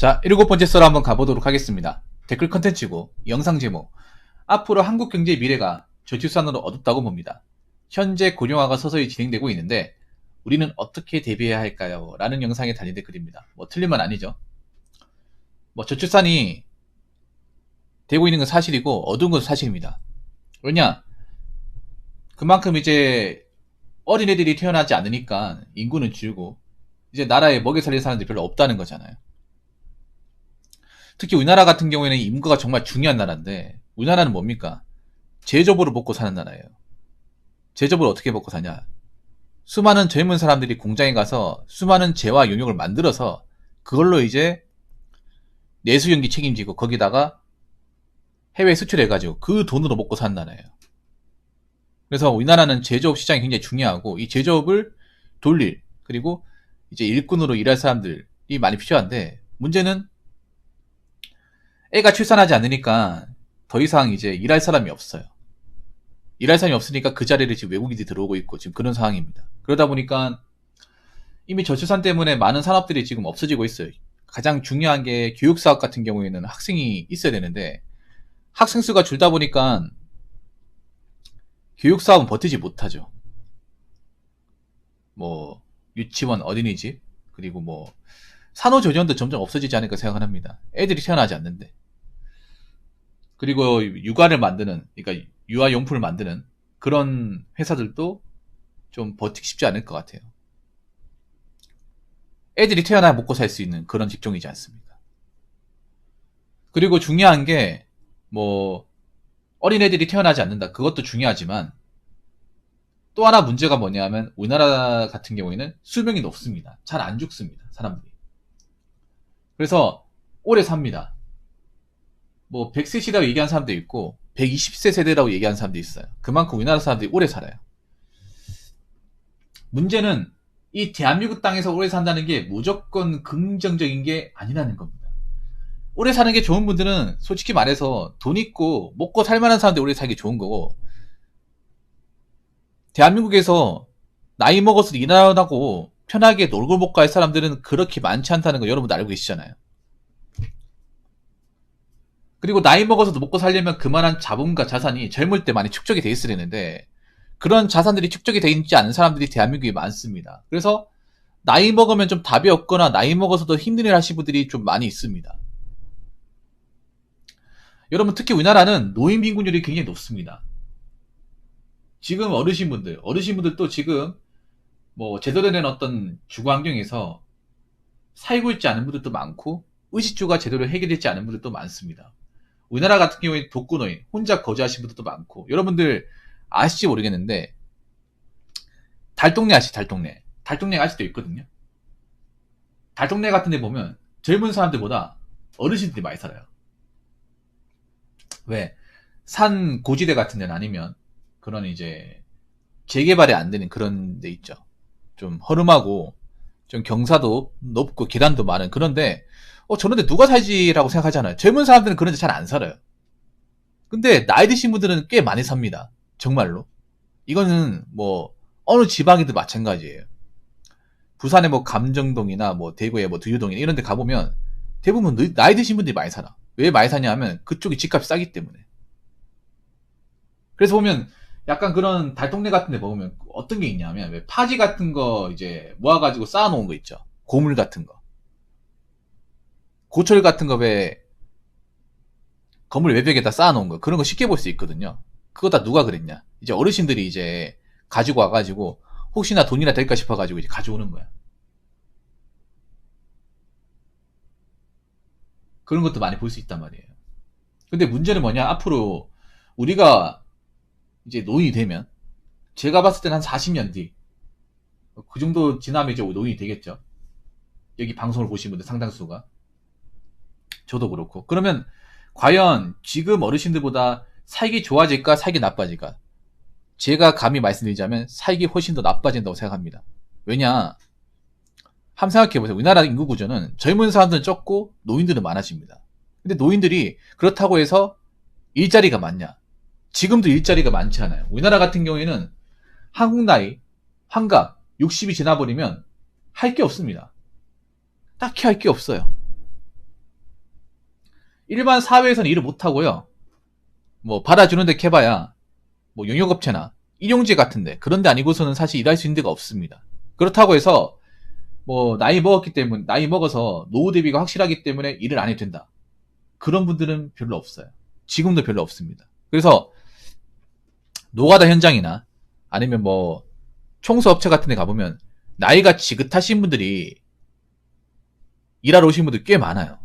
자, 7번째 썰 한번 가보도록 하겠습니다. 댓글 컨텐츠고 영상 제목, 앞으로 한국 경제의 미래가 저출산으로 어둡다고 봅니다. 현재 고령화가 서서히 진행되고 있는데 우리는 어떻게 대비해야 할까요? 라는 영상에 달린 댓글입니다. 뭐 틀린 말 아니죠. 뭐 저출산이 되고 있는 건 사실이고 어두운 건 사실입니다. 왜냐? 그만큼 이제 어린애들이 태어나지 않으니까 인구는 줄고 이제 나라에 먹여 살릴 사람들이 별로 없다는 거잖아요. 특히 우리나라 같은 경우에는 인구가 정말 중요한 나라인데 우리나라는 뭡니까? 제조업으로 먹고 사는 나라예요. 제조업을 어떻게 먹고 사냐? 수많은 젊은 사람들이 공장에 가서 수많은 재와 용역을 만들어서 그걸로 이제 내수연기 책임지고 거기다가 해외 수출해가지고 그 돈으로 먹고 사는 나라예요. 그래서 우리나라는 제조업 시장이 굉장히 중요하고 이 제조업을 돌릴 그리고 이제 일꾼으로 일할 사람들이 많이 필요한데 문제는 애가 출산하지 않으니까 더 이상 이제 일할 사람이 없어요. 일할 사람이 없으니까 그 자리를 지금 외국인들이 들어오고 있고 지금 그런 상황입니다. 그러다 보니까 이미 저출산 때문에 많은 산업들이 지금 없어지고 있어요. 가장 중요한 게 교육사업 같은 경우에는 학생이 있어야 되는데 학생 수가 줄다 보니까 교육사업은 버티지 못하죠. 뭐 유치원, 어린이집 그리고 뭐 산후조리원도 점점 없어지지 않을까 생각을 합니다. 애들이 태어나지 않는데. 그리고 육아를 만드는, 그러니까 유아용품을 만드는 그런 회사들도 좀 버티기 쉽지 않을 것 같아요. 애들이 태어나야 먹고 살 수 있는 그런 직종이지 않습니까? 그리고 중요한 게, 뭐, 어린애들이 태어나지 않는다. 그것도 중요하지만, 또 하나 문제가 뭐냐면, 우리나라 같은 경우에는 수명이 높습니다. 잘 안 죽습니다. 사람들이. 그래서, 오래 삽니다. 뭐 100세 시대라고 얘기하는 사람도 있고 120세 세대라고 얘기하는 사람도 있어요. 그만큼 우리나라 사람들이 오래 살아요. 문제는 이 대한민국 땅에서 오래 산다는 게 무조건 긍정적인 게 아니라는 겁니다. 오래 사는 게 좋은 분들은 솔직히 말해서 돈 있고 먹고 살만한 사람들이 오래 살기 좋은 거고 대한민국에서 나이 먹어서 일하고 편하게 놀고 먹고 할 사람들은 그렇게 많지 않다는 거 여러분도 알고 계시잖아요. 그리고 나이 먹어서도 먹고 살려면 그만한 자본과 자산이 젊을 때 많이 축적이 돼 있어야 되는데 그런 자산들이 축적이 돼 있지 않은 사람들이 대한민국에 많습니다. 그래서 나이 먹으면 좀 답이 없거나 나이 먹어서도 힘든 일 하시는 분들이 좀 많이 있습니다. 여러분 특히 우리나라는 노인 빈곤율이 굉장히 높습니다. 지금 어르신분들도 지금 뭐 제대로 된 어떤 주거 환경에서 살고 있지 않은 분들도 많고 의식주가 제대로 해결되지 않은 분들도 많습니다. 우리나라 같은 경우에 독거노인, 혼자 거주하시는 분들도 많고 여러분들 아실지 모르겠는데 달동네 아시죠? 달동네. 달동네가 아직도 있거든요. 달동네 같은 데 보면 젊은 사람들보다 어르신들이 많이 살아요. 왜? 산 고지대 같은 데는 아니면 그런 이제 재개발이 안 되는 그런 데 있죠. 좀 허름하고 좀 경사도 높고 계단도 많은 그런데 저런데 누가 살지라고 생각하잖아요. 젊은 사람들은 그런데 잘 안 살아요. 근데 나이 드신 분들은 꽤 많이 삽니다. 정말로. 이거는 뭐 어느 지방이든 마찬가지예요. 부산의 뭐 감정동이나 뭐 대구의 뭐 두유동이나 이런 데 가보면 대부분 나이 드신 분들이 많이 살아. 왜 많이 사냐 하면 그쪽이 집값이 싸기 때문에. 그래서 보면 약간 그런 달동네 같은 데 보면 어떤 게 있냐면 왜 파지 같은 거 이제 모아가지고 쌓아놓은 거 있죠. 고물 같은 거. 고철 같은 거 왜 건물 외벽에다 쌓아놓은 거 그런 거 쉽게 볼 수 있거든요. 그거 다 누가 그랬냐? 이제 어르신들이 이제 가지고 와가지고 혹시나 돈이나 될까 싶어가지고 이제 가져오는 거야. 그런 것도 많이 볼 수 있단 말이에요. 근데 문제는 뭐냐? 앞으로 우리가 이제 노인이 되면 제가 봤을 때는 한 40년 뒤 그 정도 지나면 이제 노인이 되겠죠. 여기 방송을 보신 분들 상당수가 저도 그렇고 그러면 과연 지금 어르신들보다 살기 좋아질까 살기 나빠질까? 제가 감히 말씀드리자면 살기 훨씬 더 나빠진다고 생각합니다. 왜냐? 한번 생각해보세요. 우리나라 인구 구조는 젊은 사람들은 적고 노인들은 많아집니다. 근데 노인들이 그렇다고 해서 일자리가 많냐? 지금도 일자리가 많지 않아요. 우리나라 같은 경우에는 한국 나이, 환갑, 60이 지나버리면 할 게 없습니다. 딱히 할 게 없어요. 일반 사회에서는 일을 못하고요. 뭐 받아주는데 캐봐야 뭐 용역업체나 일용직 같은데 그런 데 아니고서는 사실 일할 수 있는 데가 없습니다. 그렇다고 해서 뭐 나이 먹어서 노후 대비가 확실하기 때문에 일을 안 해도 된다. 그런 분들은 별로 없어요. 지금도 별로 없습니다. 그래서 노가다 현장이나 아니면 뭐 청소업체 같은 데 가보면 나이가 지긋하신 분들이 일하러 오신 분들 꽤 많아요.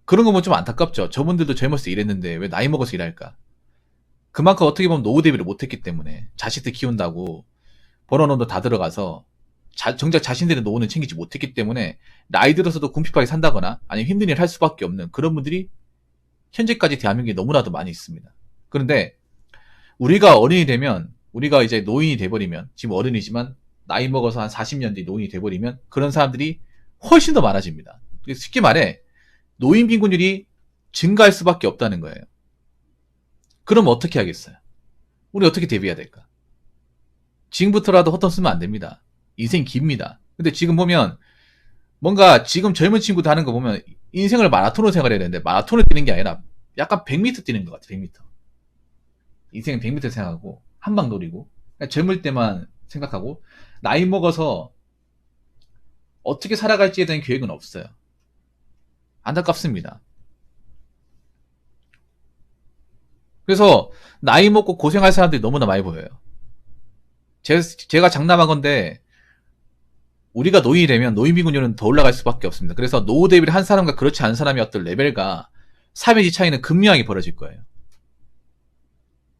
그런 거 보면 좀 안타깝죠. 저분들도 젊었을 때 일했는데 왜 나이 먹어서 일할까? 그만큼 어떻게 보면 노후 대비를 못했기 때문에 자식들 키운다고 벌어놓은 돈 다 들어가서 정작 자신들의 노후는 챙기지 못했기 때문에 나이 들어서도 궁핍하게 산다거나 아니면 힘든 일을 할 수밖에 없는 그런 분들이 현재까지 대한민국에 너무나도 많이 있습니다. 그런데 우리가 어른이 되면 우리가 이제 노인이 돼버리면 지금 어른이지만 나이 먹어서 한 40년 뒤 노인이 돼버리면 그런 사람들이 훨씬 더 많아집니다. 쉽게 말해 노인 빈곤율이 증가할 수밖에 없다는 거예요. 그럼 어떻게 하겠어요? 우리 어떻게 대비해야 될까? 지금부터라도 헛돈 쓰면 안 됩니다. 인생 깁니다. 근데 지금 보면 뭔가 지금 젊은 친구들 하는 거 보면 인생을 마라톤으로 생각해야 되는데 마라톤을 뛰는 게 아니라 약간 100m 뛰는 것 같아. 100m. 인생은 100m 생각하고 한 방 노리고 젊을 때만 생각하고 나이 먹어서 어떻게 살아갈지에 대한 계획은 없어요. 안타깝습니다. 그래서 나이 먹고 고생할 사람들이 너무나 많이 보여요. 제가 장담한 건데 우리가 노인이 되면 노인 빈곤율은 더 올라갈 수밖에 없습니다. 그래서 노후 대비를 한 사람과 그렇지 않은 사람의 어떤 레벨과 삶의 질 차이는 극명하게 벌어질 거예요.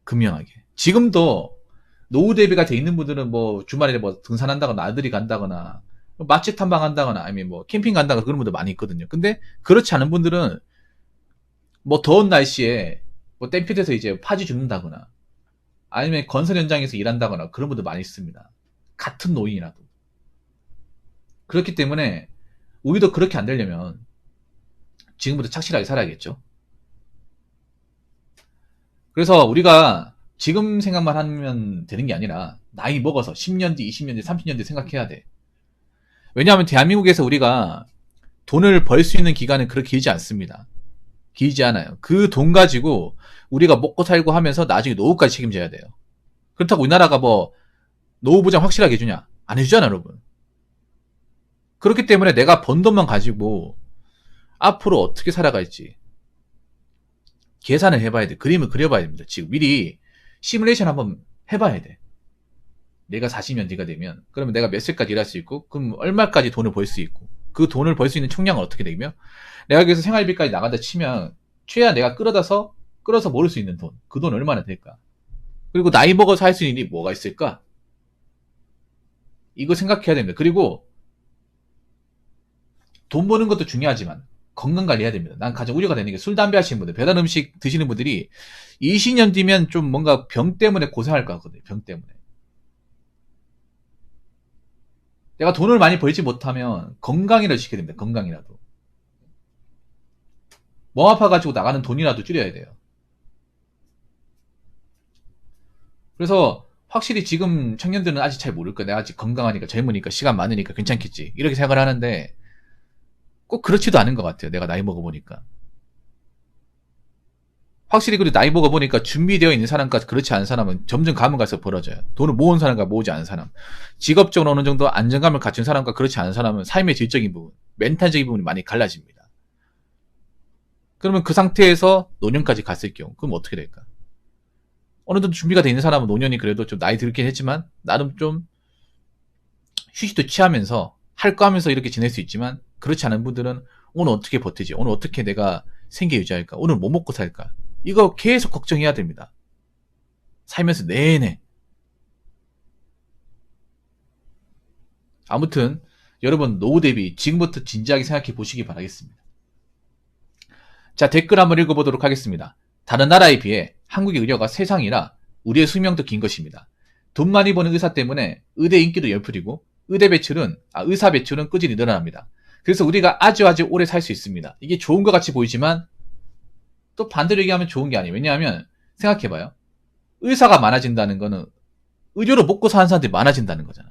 극명하게. 지금도 노후 대비가 돼 있는 분들은 뭐 주말에 뭐 등산한다거나 아들이 간다거나 맛집 탐방한다거나 아니면 뭐 캠핑 간다거나 그런 분들 많이 있거든요. 근데 그렇지 않은 분들은 뭐 더운 날씨에 뭐 땡볕에서 이제 파지 죽는다거나 아니면 건설 현장에서 일한다거나 그런 분들 많이 있습니다. 같은 노인이라도. 그렇기 때문에 우리도 그렇게 안 되려면 지금부터 착실하게 살아야겠죠. 그래서 우리가 지금 생각만 하면 되는 게 아니라 나이 먹어서 10년 뒤, 20년 뒤, 30년 뒤 생각해야 돼. 왜냐하면 대한민국에서 우리가 돈을 벌 수 있는 기간은 그렇게 길지 않습니다. 길지 않아요. 그 돈 가지고 우리가 먹고 살고 하면서 나중에 노후까지 책임져야 돼요. 그렇다고 우리나라가 뭐 노후 보장 확실하게 해주냐? 안 해주잖아, 여러분. 그렇기 때문에 내가 번 돈만 가지고 앞으로 어떻게 살아갈지 계산을 해봐야 돼. 그림을 그려봐야 됩니다. 지금 미리 시뮬레이션 한번 해봐야 돼. 내가 40년 뒤가 되면 그러면 내가 몇 세까지 일할 수 있고 그럼 얼마까지 돈을 벌 수 있고 그 돈을 벌 수 있는 총량은 어떻게 되며 내가 여기서 생활비까지 나간다 치면 최대한 내가 끌어서 모을 수 있는 돈 그 돈 얼마나 될까? 그리고 나이 먹어서 할 수 있는 일이 뭐가 있을까? 이거 생각해야 됩니다. 그리고 돈 버는 것도 중요하지만 건강 관리해야 됩니다. 난 가장 우려가 되는 게 술, 담배 하시는 분들, 배달 음식 드시는 분들이 20년 뒤면 좀 뭔가 병 때문에 고생할 것 같거든요. 병 때문에. 내가 돈을 많이 벌지 못하면 건강이라도 지켜야 됩니다. 건강이라도. 몸 아파가지고 나가는 돈이라도 줄여야 돼요. 그래서 확실히 지금 청년들은 아직 잘 모를 거야. 내가 아직 건강하니까 젊으니까 시간 많으니까 괜찮겠지. 이렇게 생각을 하는데 꼭 그렇지도 않은 것 같아요. 내가 나이 먹어보니까. 확실히 그리고 나이 먹어보니까 준비되어 있는 사람과 그렇지 않은 사람은 점점 가면 갈수록 벌어져요. 돈을 모은 사람과 모으지 않은 사람. 직업적으로 어느 정도 안정감을 갖춘 사람과 그렇지 않은 사람은 삶의 질적인 부분, 멘탈적인 부분이 많이 갈라집니다. 그러면 그 상태에서 노년까지 갔을 경우 그럼 어떻게 될까? 어느 정도 준비가 돼 있는 사람은 노년이 그래도 좀 나이 들긴 했지만 나름 좀 휴식도 취하면서 할 거 하면서 이렇게 지낼 수 있지만 그렇지 않은 분들은 오늘 어떻게 버티지? 오늘 어떻게 내가 생계 유지할까? 오늘 뭐 먹고 살까? 이거 계속 걱정해야 됩니다. 살면서 내내. 아무튼 여러분 노후 대비 지금부터 진지하게 생각해 보시기 바라겠습니다. 자, 댓글 한번 읽어보도록 하겠습니다. 다른 나라에 비해 한국의 의료가 세상이라 우리의 수명도 긴 것입니다. 돈 많이 버는 의사 때문에 의대 인기도 열풀이고 의사 배출은 꾸준히 늘어납니다. 그래서 우리가 아주 오래 살 수 있습니다. 이게 좋은 것 같이 보이지만 또 반대로 얘기하면 좋은 게 아니에요. 왜냐하면 생각해봐요. 의사가 많아진다는 거는 의료로 먹고 사는 사람들이 많아진다는 거잖아.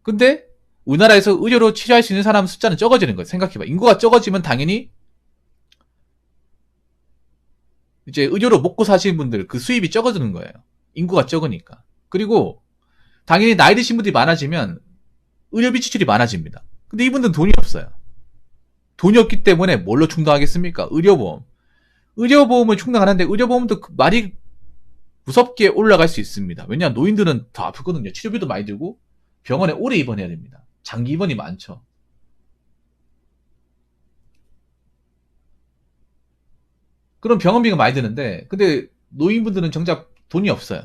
근데 우리나라에서 의료로 치료할 수 있는 사람 숫자는 적어지는 거예요. 생각해봐. 인구가 적어지면 당연히 이제 의료로 먹고 사시는 분들 그 수입이 적어지는 거예요. 인구가 적으니까. 그리고 당연히 나이 드신 분들이 많아지면 의료비 지출이 많아집니다. 근데 이분들은 돈이 없어요. 돈이 없기 때문에 뭘로 충당하겠습니까? 의료보험. 의료보험을 충당하는데 의료보험도 말이 무섭게 올라갈 수 있습니다. 왜냐하면 노인들은 더 아프거든요. 치료비도 많이 들고 병원에 오래 입원해야 됩니다. 장기 입원이 많죠. 그럼 병원비가 많이 드는데 근데 노인분들은 정작 돈이 없어요.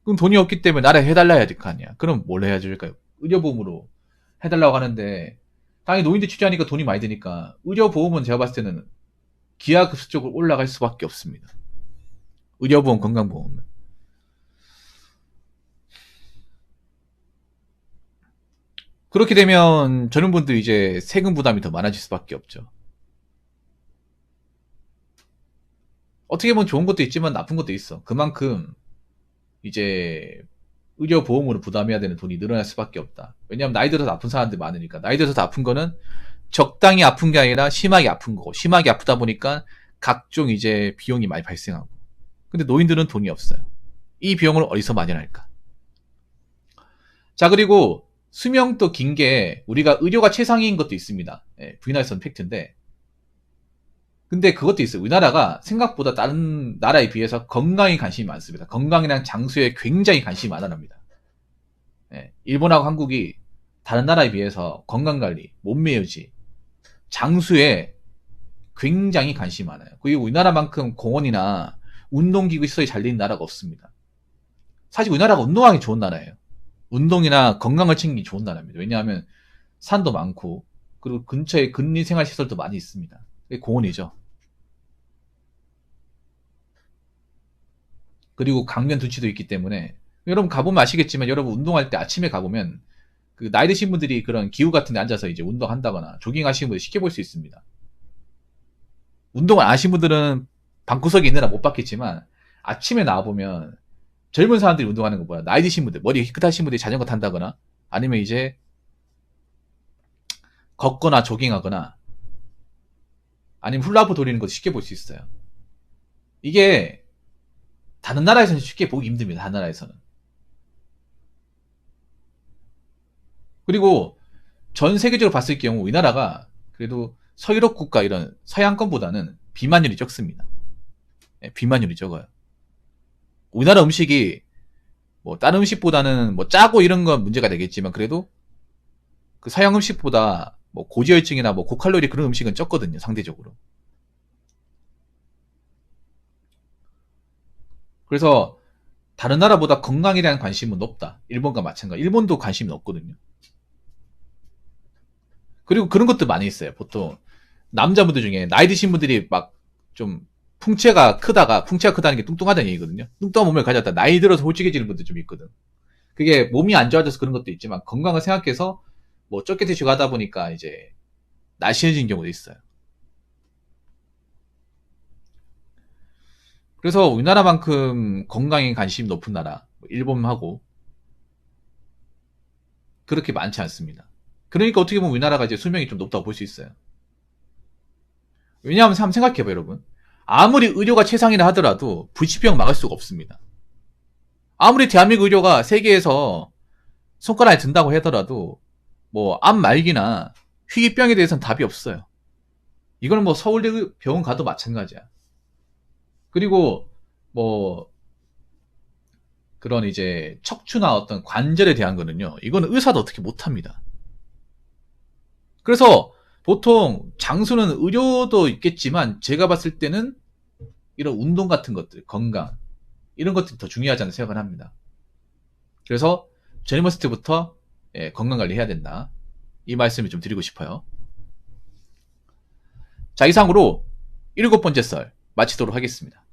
그럼 돈이 없기 때문에 나라에 해달라 해야 될 거 아니야. 그럼 뭘 해야 될까요? 의료보험으로 해달라고 하는데 당연히 노인들 취재하니까 돈이 많이 드니까 의료보험은 제가 봤을 때는 기하급수적으로 올라갈 수밖에 없습니다. 의료보험, 건강보험은. 그렇게 되면 저런 분들 이제 세금 부담이 더 많아질 수밖에 없죠. 어떻게 보면 좋은 것도 있지만 나쁜 것도 있어. 그만큼 이제 의료보험으로 부담해야 되는 돈이 늘어날 수밖에 없다. 왜냐하면 나이 들어서 아픈 사람들이 많으니까. 나이 들어서 아픈 거는 적당히 아픈 게 아니라 심하게 아픈 거고, 심하게 아프다 보니까 각종 이제 비용이 많이 발생하고. 근데 노인들은 돈이 없어요. 이 비용을 어디서 마련할까? 자, 그리고 수명도 긴 게 우리가 의료가 최상위인 것도 있습니다. 예, 부인할 수 없는 팩트인데. 근데 그것도 있어요. 우리나라가 생각보다 다른 나라에 비해서 건강에 관심이 많습니다. 건강이랑 장수에 굉장히 관심이 많아납니다. 예, 일본하고 한국이 다른 나라에 비해서 건강관리, 몸매 유지, 장수에 굉장히 관심이 많아요. 그리고 우리나라만큼 공원이나 운동기구 시설이 잘 된 나라가 없습니다. 사실 우리나라가 운동하기 좋은 나라예요. 운동이나 건강을 챙기기 좋은 나라입니다. 왜냐하면 산도 많고 그리고 근처에 근린생활시설도 많이 있습니다. 그게 공원이죠. 그리고 강변 두치도 있기 때문에 여러분 가보면 아시겠지만 여러분 운동할 때 아침에 가보면 그 나이 드신 분들이 그런 기구 같은 데 앉아서 이제 운동한다거나 조깅하시는 분들 쉽게 볼 수 있습니다. 운동을 안 하신 분들은 방구석에 있느라 못 봤겠지만 아침에 나와보면 젊은 사람들이 운동하는 것보다 나이 드신 분들, 머리 깨끗하신 분들이 자전거 탄다거나 아니면 이제 걷거나 조깅하거나 아니면 훌라후프 돌리는 것도 쉽게 볼 수 있어요. 이게 다른 나라에서는 쉽게 보기 힘듭니다. 다른 나라에서는. 그리고 전 세계적으로 봤을 경우 우리나라가 그래도 서유럽 국가 이런 서양권보다는 비만율이 적습니다. 네, 비만율이 적어요. 우리나라 음식이 뭐 다른 음식보다는 뭐 짜고 이런 건 문제가 되겠지만 그래도 그 서양 음식보다 뭐 고지혈증이나 뭐 고칼로리 그런 음식은 적거든요. 상대적으로. 그래서 다른 나라보다 건강에 대한 관심은 높다. 일본과 마찬가지. 일본도 관심이 없거든요. 그리고 그런 것도 많이 있어요. 보통 남자분들 중에 나이 드신 분들이 막 좀 풍채가 크다는 게 뚱뚱하다는 얘기거든요. 뚱뚱한 몸을 가졌다. 나이 들어서 홀쭉해지는 분들 좀 있거든. 그게 몸이 안 좋아져서 그런 것도 있지만 건강을 생각해서 뭐 적게 드시고 하다 보니까 이제 날씬해진 경우도 있어요. 그래서 우리나라만큼 건강에 관심이 높은 나라, 일본하고 그렇게 많지 않습니다. 그러니까 어떻게 보면 우리나라가 이제 수명이 좀 높다고 볼 수 있어요. 왜냐하면 한번 생각해봐요, 여러분. 아무리 의료가 최상이라 하더라도 불치병 막을 수가 없습니다. 아무리 대한민국 의료가 세계에서 손가락에 든다고 하더라도 뭐 암 말기나 희귀병에 대해서는 답이 없어요. 이거는 뭐 서울대 병원 가도 마찬가지야. 그리고 뭐 그런 이제 척추나 어떤 관절에 대한 거는요. 이거는 의사도 어떻게 못합니다. 그래서 보통 장수는 의료도 있겠지만 제가 봤을 때는 이런 운동 같은 것들, 건강 이런 것들이 더 중요하다는 생각을 합니다. 그래서 젊었을 때부터 건강관리 해야 된다. 이 말씀을 좀 드리고 싶어요. 자, 이상으로 7번째 썰 마치도록 하겠습니다.